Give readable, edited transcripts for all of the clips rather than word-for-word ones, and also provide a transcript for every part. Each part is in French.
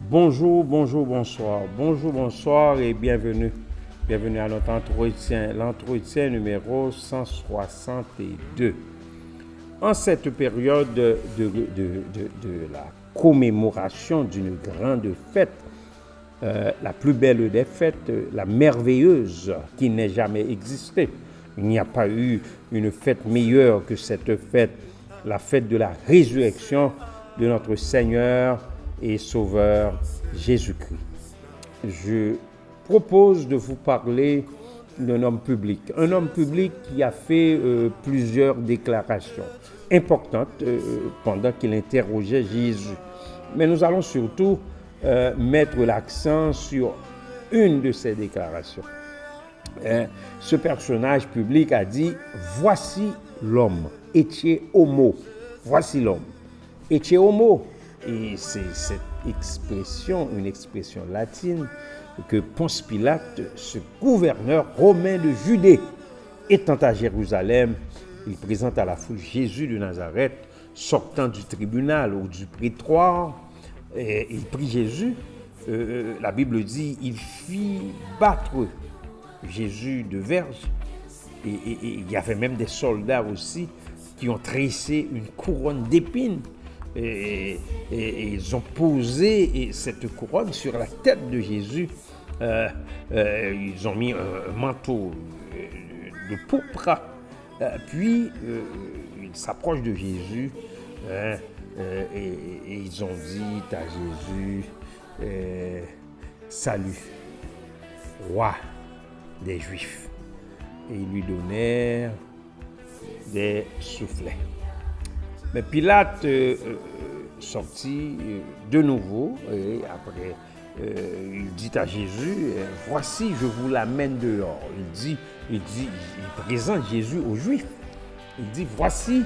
Bonjour, bonjour, bonsoir. Bonjour, bonsoir et bienvenue. Bienvenue à notre l'entretien numéro 162. En cette période de la commémoration d'une grande fête, la plus belle des fêtes, la merveilleuse qui n'ait jamais existé. Il n'y a pas eu une fête meilleure que cette fête, la fête de la résurrection de notre Seigneur et Sauveur Jésus-Christ. Je propose de vous parler d'un homme public. Un homme public qui a fait plusieurs déclarations importantes pendant qu'il interrogeait Jésus. Mais nous allons surtout mettre l'accent sur une de ces déclarations. Ce personnage public a dit « Voici l'homme, ecce homo ». Voici l'homme, ecce homo. Et c'est cette expression, une expression latine, que Ponce Pilate, ce gouverneur romain de Judée, étant à Jérusalem, il présente à la foule Jésus de Nazareth, sortant du tribunal ou du prétoire, et il prit Jésus. La Bible dit, il fit battre Jésus de verge, et il y avait même des soldats aussi qui ont tressé une couronne d'épines. Et ils ont posé cette couronne sur la tête de Jésus. Ils ont mis un manteau de pourpre. Puis, ils s'approchent de Jésus et ils ont dit à Jésus, salut, roi des Juifs. Et ils lui donnèrent des soufflets. Mais Pilate sortit de nouveau et après il dit à Jésus, voici je vous l'amène dehors. Il présente Jésus aux Juifs. Il dit, voici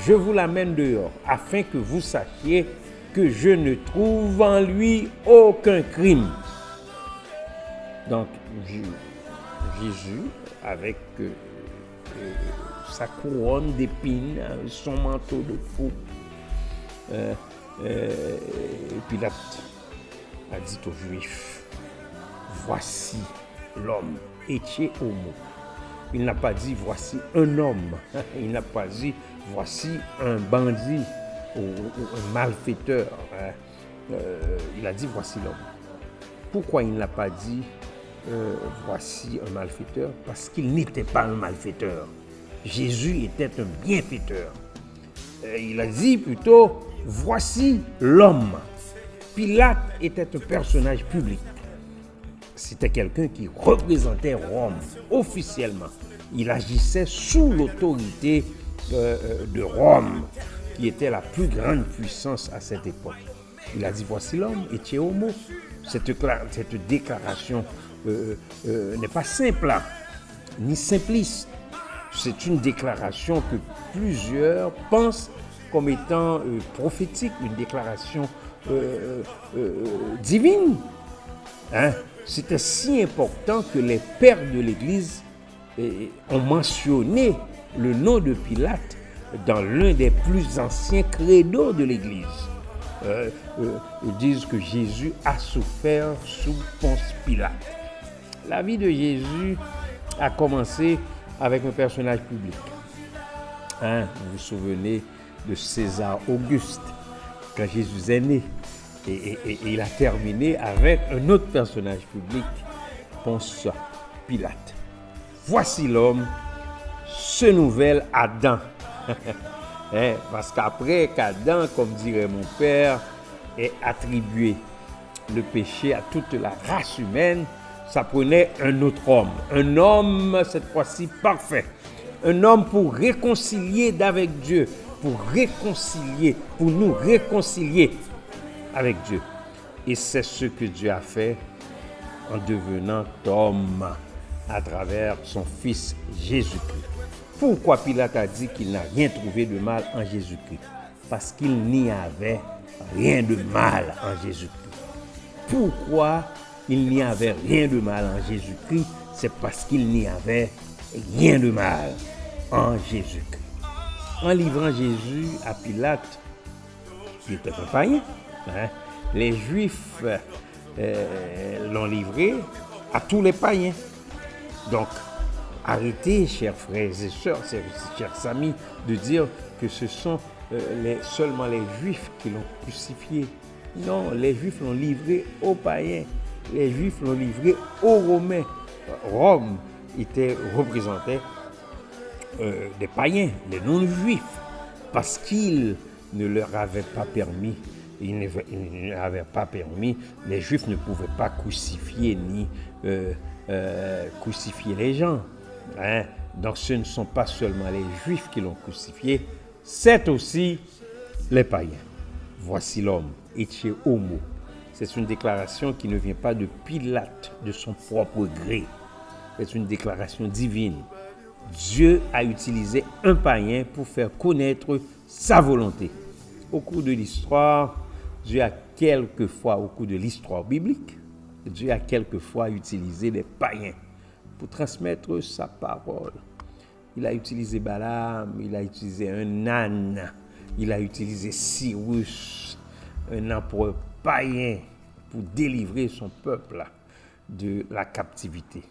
je vous l'amène dehors afin que vous sachiez que je ne trouve en lui aucun crime. Donc Jésus avec sa couronne d'épines, son manteau de faux. Pilate a dit aux Juifs, voici l'homme, ecce homo. Il n'a pas dit voici un homme, il n'a pas dit voici un bandit ou un malfaiteur. Il a dit voici l'homme. Pourquoi il n'a pas dit voici un malfaiteur? Parce qu'il n'était pas un malfaiteur. Jésus était un bienfaiteur. Il a dit plutôt, voici l'homme. Pilate était un personnage public. C'était quelqu'un qui représentait Rome officiellement. Il agissait sous l'autorité de Rome, qui était la plus grande puissance à cette époque. Il a dit, voici l'homme, ecce homo. Cette déclaration n'est pas simple, ni simpliste. C'est une déclaration que plusieurs pensent comme étant prophétique, une déclaration divine. C'était si important que les pères de l'Église ont mentionné le nom de Pilate dans l'un des plus anciens credos de l'Église. Ils disent que Jésus a souffert sous Ponce Pilate. La vie de Jésus a commencé avec un personnage public. Vous vous souvenez de César Auguste, quand Jésus est né. Et il a terminé avec un autre personnage public, Ponce Pilate. Voici l'homme, ce nouvel Adam. Parce qu'après qu'Adam, comme dirait mon père, ait attribué le péché à toute la race humaine, ça prenait un autre homme. Un homme, cette fois-ci, parfait. Un homme pour réconcilier avec Dieu, pour nous réconcilier avec Dieu. Et c'est ce que Dieu a fait en devenant homme à travers son Fils Jésus-Christ. Pourquoi Pilate a dit qu'il n'a rien trouvé de mal en Jésus-Christ? Parce qu'il n'y avait rien de mal en Jésus-Christ. Pourquoi il n'y avait rien de mal en Jésus-Christ? C'est parce qu'il n'y avait rien de mal en Jésus-Christ. En livrant Jésus à Pilate, qui était un païen, les Juifs l'ont livré à tous les païens. Donc, arrêtez, chers frères et sœurs, chers amis, de dire que ce sont seulement les Juifs qui l'ont crucifié. Non, les Juifs l'ont livré aux païens. Les Juifs l'ont livré aux Romains. Rome représentait des païens, des non-juifs, parce qu'ils ne leur avaient pas permis, les Juifs ne pouvaient pas crucifier ni crucifier les gens. Hein? Donc ce ne sont pas seulement les Juifs qui l'ont crucifié, c'est aussi les païens. Voici l'homme, ecce homo. C'est une déclaration qui ne vient pas de Pilate, de son propre gré. C'est une déclaration divine. Dieu a utilisé un païen pour faire connaître sa volonté. Au cours de l'histoire, Dieu a quelquefois, au cours de l'histoire biblique, Dieu a quelquefois utilisé des païens pour transmettre sa parole. Il a utilisé Balaam, il a utilisé un âne, il a utilisé Cyrus, un empereur païen, pour délivrer son peuple de la captivité.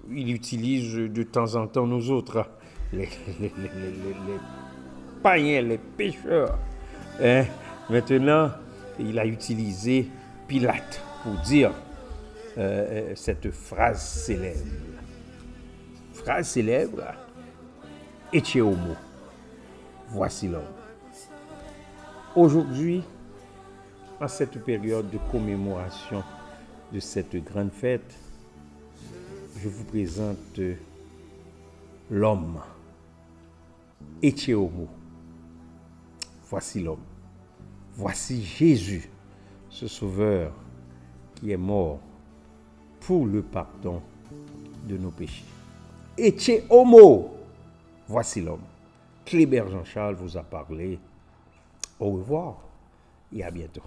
Il utilise de temps en temps nous autres, les païens, les pécheurs. Maintenant, il a utilisé Pilate pour dire cette phrase célèbre. Phrase célèbre, ecce homo, voici l'homme. Aujourd'hui, en cette période de commémoration de cette grande fête, je vous présente l'homme, ecce homo. Voici l'homme. Voici Jésus, ce sauveur qui est mort pour le pardon de nos péchés. Ecce homo. Voici l'homme. Kléber Jean-Charles vous a parlé. Au revoir et à bientôt.